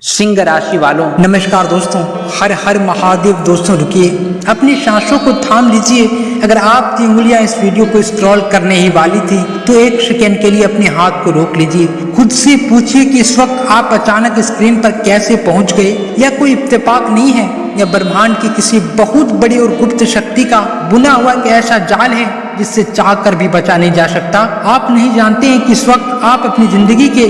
सिंह राशि वालों, नमस्कार दोस्तों। हर हर महादेव। दोस्तों रुकिए, अपनी सांसों को थाम लीजिए। अगर आपकी उंगलियां इस वीडियो को स्क्रॉल करने ही वाली थी तो एक सेकेंड के लिए अपने हाथ को रोक लीजिए। खुद से पूछिए कि इस वक्त आप अचानक स्क्रीन पर कैसे पहुंच गए। यह कोई इत्तेफाक नहीं है, यह ब्रह्मांड की किसी बहुत बड़ी और गुप्त शक्ति का बुना हुआ एक ऐसा जाल है जिससे चाह कर भी बचा नहीं जा सकता। आप नहीं जानते हैं कि इस वक्त आप अपनी जिंदगी के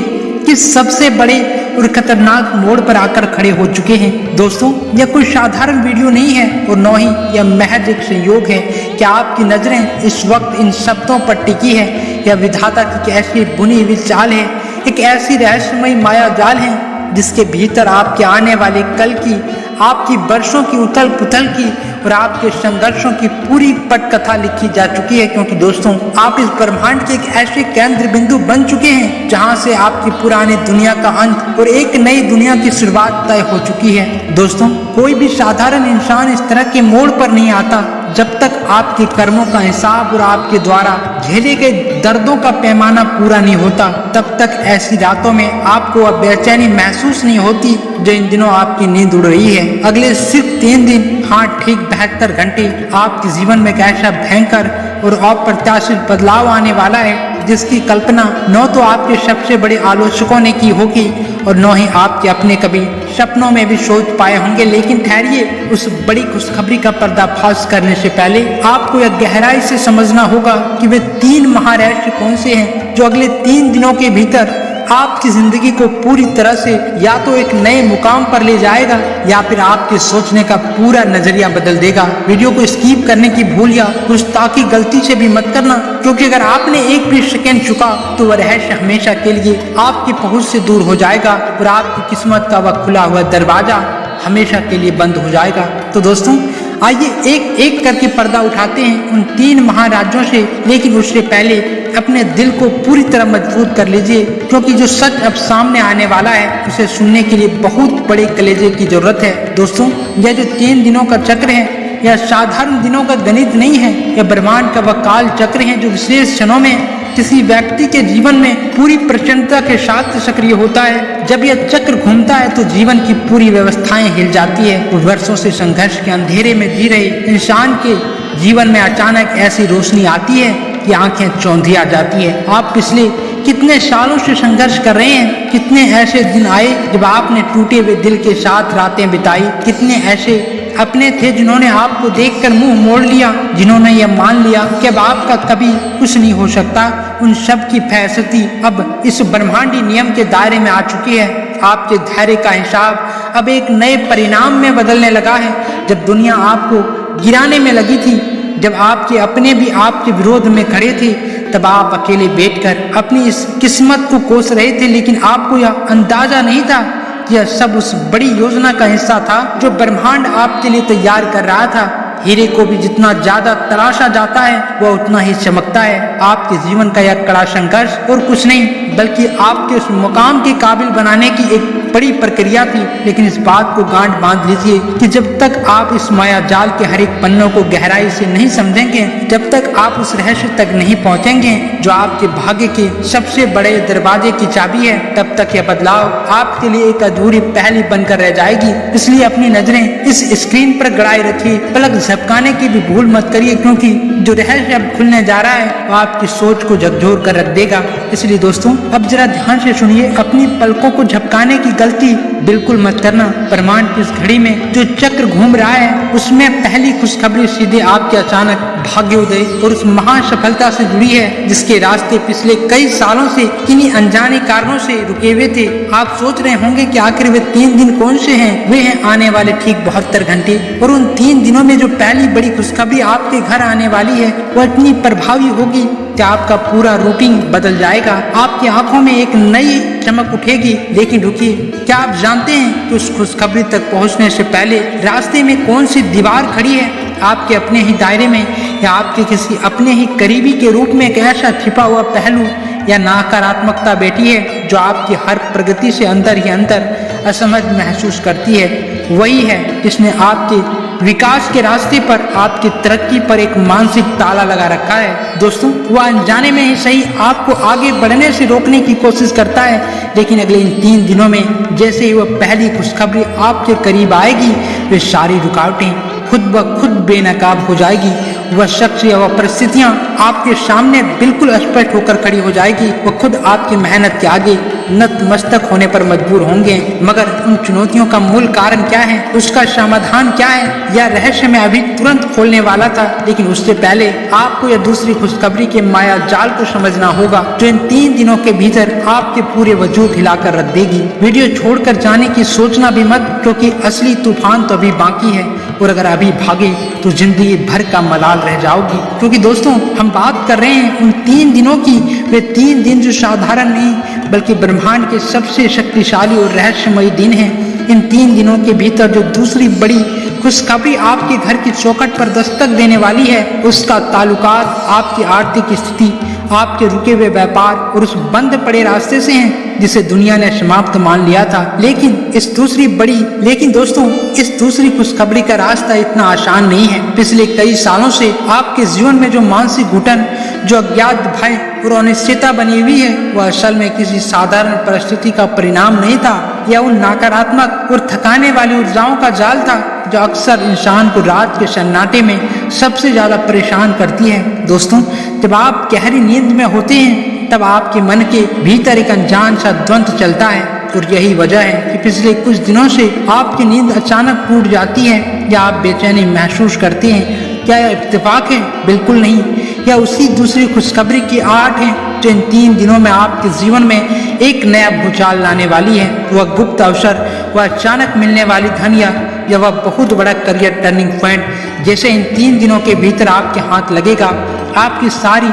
किस सबसे बड़े और खतरनाक मोड़ पर आकर खड़े हो चुके हैं। दोस्तों, यह कोई साधारण वीडियो नहीं है और न ही यह महज एक संयोग है कि आपकी नजरें इस वक्त इन शब्दों पर टिकी है। यह विधाता की ऐसी बुनी हुई चाल है, एक ऐसी रहस्यमयी माया जाल है जिसके भीतर आपके आने वाले कल की, आपकी वर्षों की उथल पुथल की और आपके संघर्षों की पूरी पटकथा लिखी जा चुकी है। क्योंकि दोस्तों, आप इस ब्रह्मांड के एक ऐसे केंद्र बिंदु बन चुके हैं जहां से आपकी पुरानी दुनिया का अंत और एक नई दुनिया की शुरुआत तय हो चुकी है। दोस्तों, कोई भी साधारण इंसान इस तरह के मोड़ पर नहीं आता जब तक आपके कर्मों का हिसाब और आपके द्वारा झेले गए दर्दों का पैमाना पूरा नहीं होता। तब तक ऐसी रातों में आपको अब बेचैनी महसूस नहीं होती जो इन दिनों आपकी नींद उड़ रही है। अगले सिर्फ 3 दिन, हाँ ठीक 72 घंटे आपके जीवन में एक ऐसा भयंकर और अप्रत्याशित बदलाव आने वाला है जिसकी कल्पना न तो आपके सबसे बड़े आलोचकों ने की होगी और न ही आपके अपने कभी सपनों में भी सोच पाए होंगे। लेकिन ठहरिए, उस बड़ी खुशखबरी का पर्दाफाश करने से पहले आपको यह गहराई से समझना होगा कि वे 3 महारहस्य कौन से हैं जो अगले 3 दिनों के भीतर आपकी जिंदगी को पूरी तरह से या तो एक नए मुकाम पर ले जाएगा या फिर आपके सोचने का पूरा नजरिया बदल देगा। वीडियो को स्किप करने की भूल या गुस्ताखी गलती से भी मत करना, क्योंकि अगर आपने एक भी सेकेंड चुका तो वह रहस्य हमेशा के लिए आपकी पहुंच से दूर हो जाएगा और आपकी किस्मत का वह खुला हुआ दरवाजा हमेशा के लिए बंद हो जाएगा। तो दोस्तों, आइए एक एक करके पर्दा उठाते हैं उन 3 महाराज्यों से। लेकिन उससे पहले अपने दिल को पूरी तरह मजबूत कर लीजिए, क्योंकि जो सच अब सामने आने वाला है उसे सुनने के लिए बहुत बड़े कलेजे की जरूरत है। दोस्तों, यह जो 3 दिनों का चक्र है यह साधारण दिनों का गणित नहीं है। यह ब्रह्मांड का वह काल चक्र है जो विशेष क्षणों में किसी व्यक्ति के जीवन में पूरी प्रचंडता के साथ सक्रिय होता है। जब यह चक्र घूमता है तो जीवन की पूरी व्यवस्थाएं हिल जाती है और वर्षों से संघर्ष के अंधेरे में जी रहे इंसान के जीवन में अचानक ऐसी रोशनी आती है कि आंखें चौंधिया जाती है। आप पिछले कितने सालों से संघर्ष कर रहे हैं, कितने ऐसे दिन आए जब आपने टूटे हुए दिल के साथ रातें बिताई, कितने ऐसे अपने थे जिन्होंने आपको देखकर मुंह मोड़ लिया, जिन्होंने यह मान लिया कि अब आपका कभी कुछ नहीं हो सकता। उन सब की फैसलती अब इस ब्रह्मांडी नियम के दायरे में आ चुकी है। आपके धैर्य का हिसाब अब एक नए परिणाम में बदलने लगा है। जब दुनिया आपको गिराने में लगी थी, जब आपके अपने भी आपके विरोध में खड़े थे, तब आप अकेले बैठकर अपनी इस किस्मत को कोस रहे थे। लेकिन आपको यह अंदाजा नहीं था कि यह सब उस बड़ी योजना का हिस्सा था जो ब्रह्मांड आपके लिए तैयार कर रहा था। हीरे को भी जितना ज्यादा तराशा जाता है वह उतना ही चमकता है। आपके जीवन का यह कड़ा संघर्ष और कुछ नहीं बल्कि आपके उस मुकाम के काबिल बनाने की एक बड़ी प्रक्रिया थी। लेकिन इस बात को गांठ बांध लीजिए कि जब तक आप इस माया जाल के हर एक पन्नों को गहराई से नहीं समझेंगे, जब तक आप उस रहस्य तक नहीं पहुंचेंगे जो आपके भाग्य के सबसे बड़े दरवाजे की चाबी है, तब तक यह बदलाव आपके लिए एक अधूरी पहली बनकर रह जाएगी। इसलिए अपनी नजरें इस स्क्रीन पर गड़ाए रखिए, पलक झपकाने की भी भूल मत करिए, क्योंकि जो रहस्य अब खुलने जा रहा है वो आपकी सोच को झकझोर कर रख देगा। इसलिए दोस्तों, अब जरा ध्यान से सुनिए, अपनी पलकों को झपकाने की गलती बिल्कुल मत करना। ब्रह्मांड की इस घड़ी में जो चक्र घूम रहा है उसमें पहली खुशखबरी सीधे आपके अचानक भाग्योदय और उस महान सफलता से जुड़ी है जिसके रास्ते पिछले कई सालों से किन्हीं अनजाने कारणों से रुके हुए थे। आप सोच रहे होंगे कि आखिर वे 3 दिन कौन से हैं? वे हैं आने वाले ठीक 72 घंटे। और उन 3 दिनों में जो पहली बड़ी खुशखबरी आपके घर आने वाली है वह इतनी प्रभावी होगी कि आपका पूरा रूटीन बदल जाएगा। आपकी आंखों में एक नई चमक उठेगी। लेकिन रुकिए, क्या आप जानते हैं कि उस खुशखबरी तक पहुंचने से पहले रास्ते में कौन सी दीवार खड़ी है? आपके अपने ही दायरे में या आपके किसी अपने ही करीबी के रूप में एक ऐसा छिपा हुआ पहलू या नकारात्मकता बैठी है जो आपकी हर प्रगति से अंदर ही अंदर असमझ महसूस करती है। वही है जिसने आपके विकास के रास्ते पर, आपकी तरक्की पर एक मानसिक ताला लगा रखा है। दोस्तों, वह अनजाने में ही सही आपको आगे बढ़ने से रोकने की कोशिश करता है, लेकिन अगले इन 3 दिनों में जैसे ही वह पहली खुशखबरी आपके करीब आएगी, वे सारी रुकावटें खुद ब खुद बेनकाब हो जाएगी। वह शख्स या वह परिस्थितियां आपके सामने बिल्कुल स्पष्ट होकर खड़ी हो जाएगी। वह खुद आपकी मेहनत के आगे नतमस्तक होने पर मजबूर होंगे। मगर उन चुनौतियों का मूल कारण क्या है, उसका समाधान क्या है, यह रहस्य मैं अभी तुरंत खोलने वाला था। लेकिन उससे पहले आपको यह दूसरी खुशखबरी के माया जाल को समझना होगा, जो इन 3 दिनों के भीतर आपके पूरे वजूद हिलाकर रख देगी। वीडियो छोड़कर जाने की सोचना भी मत, क्योंकि असली तूफान तो अभी बाकी है, और अगर अभी भागे तो जिंदगी भर का मलाल रह जाओगी। क्योंकि दोस्तों, हम बात कर रहे हैं उन 3 दिनों की, वे 3 दिन जो साधारण नहीं बल्कि ब्रह्मांड के सबसे शक्तिशाली और रहस्यमयी दिन हैं। इन 3 दिनों के भीतर जो दूसरी बड़ी खुशखबरी आपके घर की चौखट पर दस्तक देने वाली है, उसका ताल्लुकात आपकी आर्थिक स्थिति, आपके रुके हुए व्यापार और उस बंद पड़े रास्ते से हैं जिसे दुनिया ने समाप्त मान लिया था। लेकिन दोस्तों, इस दूसरी खुशखबरी का रास्ता इतना आसान नहीं है। पिछले कई सालों से आपके जीवन में जो मानसिक घुटन, जो अज्ञात भय और अनिश्चितता बनी हुई है, वह असल में किसी साधारण परिस्थिति का परिणाम नहीं था, या उन नकारात्मक और थकाने वाली ऊर्जाओं का जाल था जो अक्सर इंसान को रात के सन्नाटे में सबसे ज्यादा परेशान करती है। दोस्तों, जब आप गहरी नींद में होते हैं, तब आपके मन के भीतर एक अनजान सा द्वंद्व चलता है, और यही वजह है कि पिछले कुछ दिनों से आपकी नींद अचानक टूट जाती है, या आप बेचैनी महसूस करते हैं। क्या यह इत्तेफाक है? बिल्कुल नहीं। या उसी दूसरी खुशखबरी की आहट है जो इन 3 दिनों में आपके जीवन में एक नया भूचाल लाने वाली है। वह गुप्त अवसर, वह अचानक मिलने वाली धन, या वह बहुत बड़ा करियर टर्निंग पॉइंट जैसे इन 3 दिनों के भीतर आपके हाथ लगेगा। आपकी सारी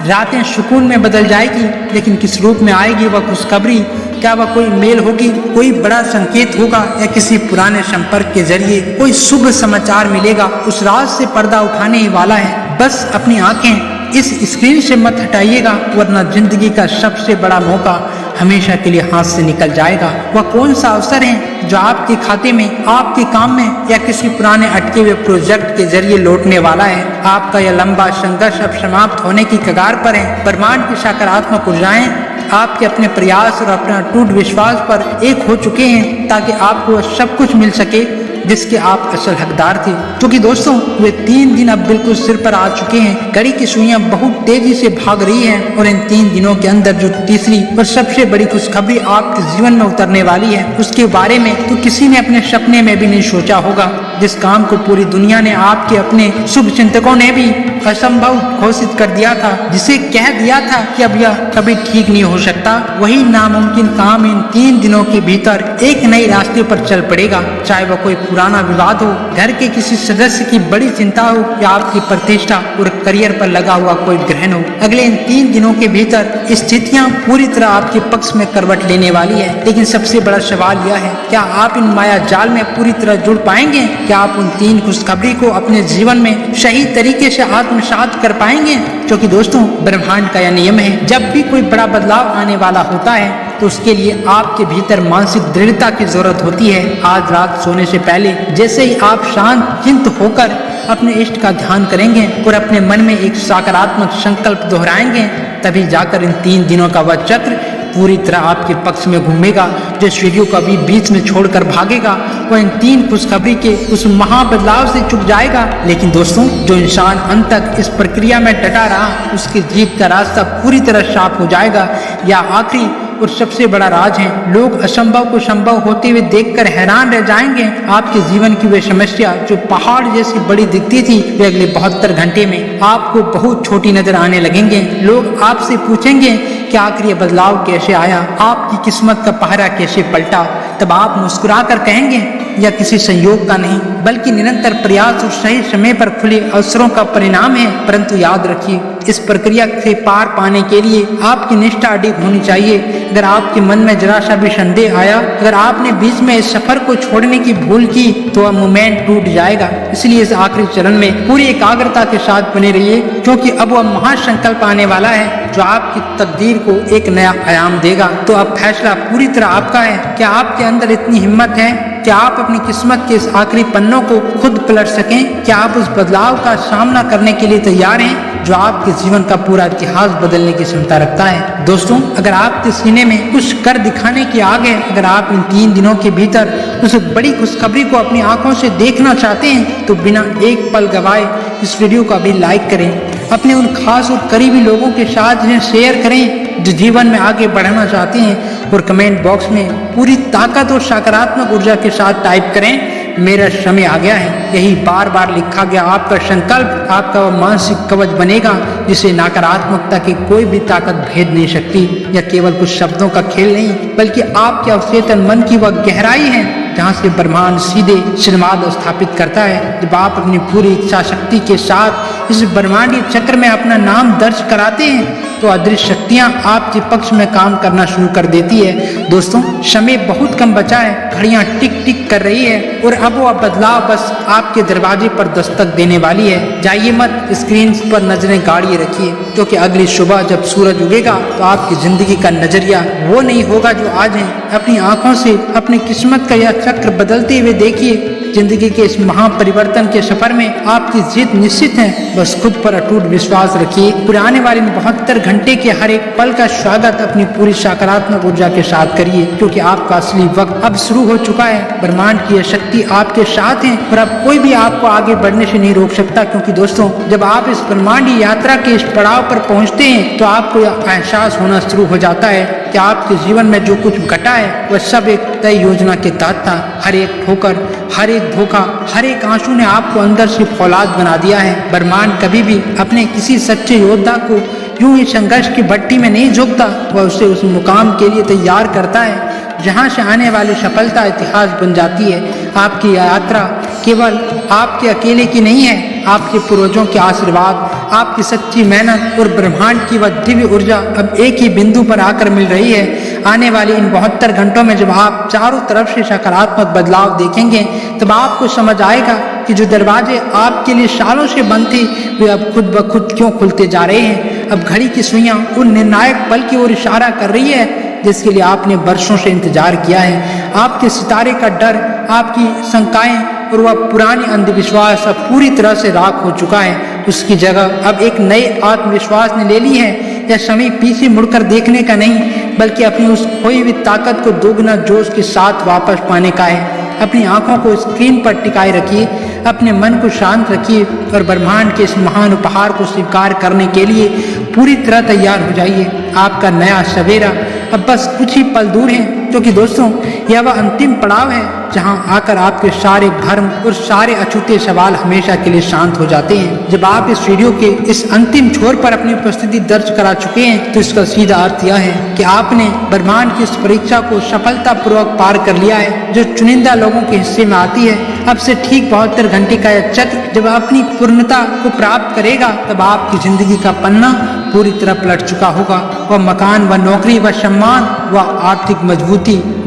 रातें सुकून में बदल जाएगी। लेकिन किस रूप में आएगी वह खुशखबरी? क्या वह कोई मेल होगी, कोई बड़ा संकेत होगा, या किसी पुराने संपर्क के जरिए कोई शुभ समाचार मिलेगा? उस राज से पर्दा उठाने ही वाला है। बस अपनी आंखें इस स्क्रीन से मत हटाइएगा, वरना जिंदगी का सबसे बड़ा मौका हमेशा के लिए हाथ से निकल जाएगा। वह कौन सा अवसर है जो आपके खाते में, आपके काम में, या किसी पुराने अटके हुए प्रोजेक्ट के जरिए लौटने वाला है? आपका यह लंबा संघर्ष अब समाप्त होने की कगार पर है। ब्रह्मांड की सकारात्मक ऊर्जाएं आपके अपने प्रयास और अपना टूट विश्वास पर एक हो चुके हैं, ताकि आपको सब कुछ मिल सके जिसके आप असल हकदार थे। क्योंकि दोस्तों, वे 3 दिन अब बिल्कुल सिर पर आ चुके हैं। घड़ी की सुइयां बहुत तेजी से भाग रही हैं, और इन 3 दिनों के अंदर जो तीसरी और सबसे बड़ी खुशखबरी आपके जीवन में उतरने वाली है, उसके बारे में तो किसी ने अपने सपने में भी नहीं सोचा होगा। जिस काम को पूरी दुनिया ने, आपके अपने शुभ चिंतकों ने भी असंभव घोषित कर दिया था, जिसे कह दिया था कि अब यह कभी ठीक नहीं हो सकता, वही नामुमकिन काम इन 3 दिनों के भीतर एक नए रास्ते पर चल पड़ेगा। चाहे वह कोई पुराना विवाद हो, घर के किसी सदस्य की बड़ी चिंता हो, या आपकी प्रतिष्ठा और करियर पर लगा हुआ कोई ग्रहण हो, अगले इन 3 दिनों के भीतर स्थितियां पूरी तरह आपके पक्ष में करवट लेने वाली है। लेकिन सबसे बड़ा सवाल यह है, क्या आप इन माया जाल में पूरी तरह जुड़ पाएंगे? क्या आप उन 3 खुशखबरी को अपने जीवन में सही तरीके से आत्मसात कर पाएंगे? क्योंकि दोस्तों, ब्रह्मांड का यह नियम है, जब भी कोई बड़ा बदलाव आने वाला होता है तो उसके लिए आपके भीतर मानसिक दृढ़ता की जरूरत होती है। आज रात सोने से पहले जैसे ही आप शांत चिंत होकर अपने इष्ट का ध्यान करेंगे और अपने मन में एक सकारात्मक संकल्प दोहराएंगे, तभी जाकर इन 3 दिनों का वह चक्र पूरी तरह आपके पक्ष में घूमेगा। जो इस वीडियो को अभी बीच में छोड़कर भागेगा, वह इन 3 खुशखबरी के उस महाबदलाव से चूक जाएगा। लेकिन दोस्तों, जो इंसान अंत तक इस प्रक्रिया में डटा रहा, उसकी जीत का रास्ता पूरी तरह साफ हो जाएगा। या आखिरी और सबसे बड़ा राज है, लोग असंभव को संभव होते हुए देखकर हैरान रह जाएंगे। आपके जीवन की वे समस्या जो पहाड़ जैसी बड़ी दिखती थी, वे अगले 72 घंटे में आपको बहुत छोटी नजर आने लगेंगे। लोग आपसे पूछेंगे कि आखिर ये बदलाव कैसे आया, आपकी किस्मत का पहरा कैसे पलटा? तब आप मुस्कुरा कर कहेंगे, यह किसी संयोग का नहीं, बल्कि निरंतर प्रयास और सही समय पर खुले अवसरों का परिणाम है। परंतु याद रखिए, इस प्रक्रिया से पार पाने के लिए आपकी निष्ठा अडिग होनी चाहिए। अगर आपके मन में जरा सा भी संदेह आया, अगर आपने बीच में इस सफर को छोड़ने की भूल की, तो वह मोमेंट टूट जाएगा। इसलिए इस आखिरी चरण में पूरी एकाग्रता के साथ बने रहिए, क्योंकि अब वह महासंकल्प आने वाला है जो आपकी तकदीर को एक नया आयाम देगा। तो अब फैसला पूरी तरह आपका है। क्या आपके अंदर इतनी हिम्मत है कि आप अपनी किस्मत के इस आखिरी पन्नों को खुद पलट सकें? क्या आप उस बदलाव का सामना करने के लिए तैयार हैं जो आपके जीवन का पूरा इतिहास बदलने की क्षमता रखता है? दोस्तों, अगर आपके सीने में कुछ कर दिखाने की आग है, अगर आप इन 3 दिनों के भीतर उस बड़ी खुशखबरी को अपनी आंखों से देखना चाहते हैं, तो बिना एक पल गवाए इस वीडियो को अभी लाइक करें, अपने उन खास और करीबी लोगों के साथ इन्हें शेयर करें जो जीवन में आगे बढ़ना चाहते हैं, और कमेंट बॉक्स में पूरी ताकत और सकारात्मक ऊर्जा के साथ टाइप करें, मेरा समय आ गया है। यही बार बार लिखा गया आपका संकल्प आपका वह मानसिक कवच बनेगा जिसे नकारात्मकता की कोई भी ताकत भेद नहीं सकती। यह केवल कुछ शब्दों का खेल नहीं, बल्कि आपके अवचेतन मन की वह गहराई है जहाँ से ब्रह्मांड सीधे संवाद स्थापित करता है। जब आप अपनी पूरी इच्छा शक्ति के साथ इस ब्रह्मांडीय चक्र में अपना नाम दर्ज कराते हैं, तो अदृश्य शक्तियां आपके पक्ष में काम करना शुरू कर देती है। दोस्तों, समय बहुत कम बचा है, घड़ियां टिक टिक कर रही है और अब वह बदलाव बस आपके दरवाजे पर दस्तक देने वाली है। जाइए मत, स्क्रीन पर नजरें गाड़िए रखिए, क्योंकि अगली सुबह जब सूरज उगेगा तो आपकी जिंदगी का नजरिया वो नहीं होगा जो आज है। अपनी आंखों से अपनी किस्मत का यह चक्र बदलते हुए देखिए। जिंदगी के इस महापरिवर्तन के सफर में आपकी जीत निश्चित है। बस खुद पर अटूट विश्वास रखिए। पुराने वाले 72 घंटे के हर एक पल का स्वागत अपनी पूरी सकारात्मक ऊर्जा के साथ करिए, क्योंकि आपका असली वक्त अब शुरू हो चुका है। ब्रह्मांड की यह शक्ति आपके साथ है और अब कोई भी आपको आगे बढ़ने से नहीं रोक सकता। क्योंकि दोस्तों, जब आप इस ब्रह्मांडी यात्रा के इस पड़ाव पर पहुंचते हैं, तो आपको यह एहसास होना शुरू हो जाता है कि आपके जीवन में जो कुछ घटा है वह सब एक तय योजना के तहत था। हर एक ठोकर, हर एक धोखा, हर एक आंसू ने आपको अंदर से फौलाद बना दिया है। ब्रह्मांड कभी भी अपने किसी सच्चे योद्धा को यूं ही संघर्ष की भट्टी में नहीं झोंकता, वह उसे उस मुकाम के लिए तैयार करता है जहां से आने वाली सफलता इतिहास बन जाती है। आपकी यात्रा केवल आपके अकेले की नहीं है, आपके पूर्वजों के आशीर्वाद, आपकी सच्ची मेहनत और ब्रह्मांड की वह दिव्य ऊर्जा अब एक ही बिंदु पर आकर मिल रही है। आने वाली इन 72 घंटों में जब आप चारों तरफ से सकारात्मक बदलाव देखेंगे, तब आपको समझ आएगा कि जो दरवाजे आपके लिए सालों से बंद थे, वे अब खुद ब खुद क्यों खुलते जा रहे हैं। अब घड़ी की सुइयां उन निर्णायक पल की ओर इशारा कर रही है जिसके लिए आपने वर्षों से इंतजार किया है। आपके सितारे का डर, आपकी शंकाएं और वह पुरानी अंधविश्वास अब पूरी तरह से राख हो चुका है। उसकी जगह अब एक नए आत्मविश्वास ने ले ली है। यह समय पीछे मुड़कर देखने का नहीं, बल्कि अपनी उस खोई हुई ताकत को दोगुना जोश के साथ वापस पाने का है। अपनी आंखों को स्क्रीन पर टिकाए रखिए, अपने मन को शांत रखिए और ब्रह्मांड के इस महान उपहार को स्वीकार करने के लिए पूरी तरह तैयार हो जाइए। आपका नया सवेरा अब बस कुछ ही पल दूर है, क्योंकि दोस्तों, यह वह अंतिम पड़ाव है जहां आकर आपके सारे भ्रम और सारे अछूते सवाल हमेशा के लिए शांत हो जाते हैं। जब आप इस वीडियो के इस अंतिम छोर पर अपनी उपस्थिति दर्ज करा चुके हैं, तो इसका सीधा अर्थ यह है कि आपने ब्रह्मांड की इस परीक्षा को सफलतापूर्वक पार कर लिया है, जो चुनिंदा लोगों के हिस्से में आती है। अब से ठीक 72 घंटे का यह चक्र जब अपनी पूर्णता को प्राप्त करेगा, तब आपकी जिंदगी का पन्ना पूरी तरह पलट चुका होगा। वह मकान, वह नौकरी, वह सम्मान, वह आर्थिक मजबूती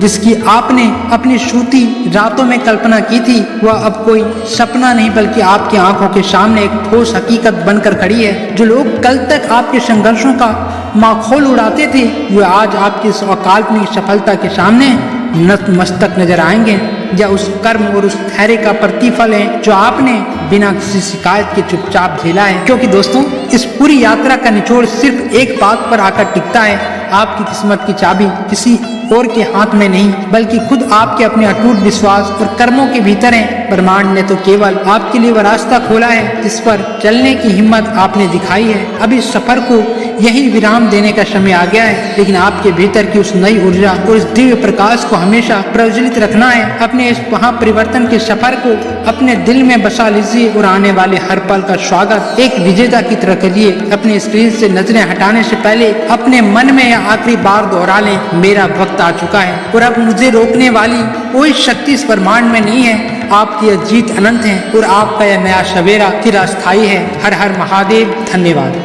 जिसकी आपने अपनी सूती रातों में कल्पना की थी, वह अब कोई सपना नहीं, बल्कि आपकी आंखों के सामने एक ठोस हकीकत बनकर खड़ी है। जो लोग कल तक आपके संघर्षों का माखौल उड़ाते थे, वे आज आपकी इस अकाल्पनिक सफलता के सामने नतमस्तक नजर आएंगे। या उस कर्म और उस धैर्य का प्रतिफल है जो आपने बिना किसी शिकायत के चुपचाप झेला है। क्योंकि दोस्तों, इस पूरी यात्रा का निचोड़ सिर्फ एक बात पर आकर टिकता है, आपकी किस्मत की चाबी किसी और के हाथ में नहीं, बल्कि खुद आपके अपने अटूट विश्वास और कर्मों के भीतर है। ब्रह्मांड ने तो केवल आपके लिए वह रास्ता खोला है जिस पर चलने की हिम्मत आपने दिखाई है। अब इस सफर को यही विराम देने का समय आ गया है, लेकिन आपके भीतर की उस नई ऊर्जा और उस दिव्य प्रकाश को हमेशा प्रज्वलित रखना है। अपने इस महापरिवर्तन के सफर को अपने दिल में बसा लीजिए और आने वाले हर पल का स्वागत एक विजेता की तरह करिए। अपने स्क्रीन से नजरें हटाने से पहले अपने मन में यह आखिरी बार दोहरा लें, मेरा वक्त आ चुका है और अब मुझे रोकने वाली कोई शक्ति इस ब्रह्मांड में नहीं है। आपकी यह जीत अनंत है और आपका यह नया सवेरा चिरस्थायी है। हर हर महादेव। धन्यवाद।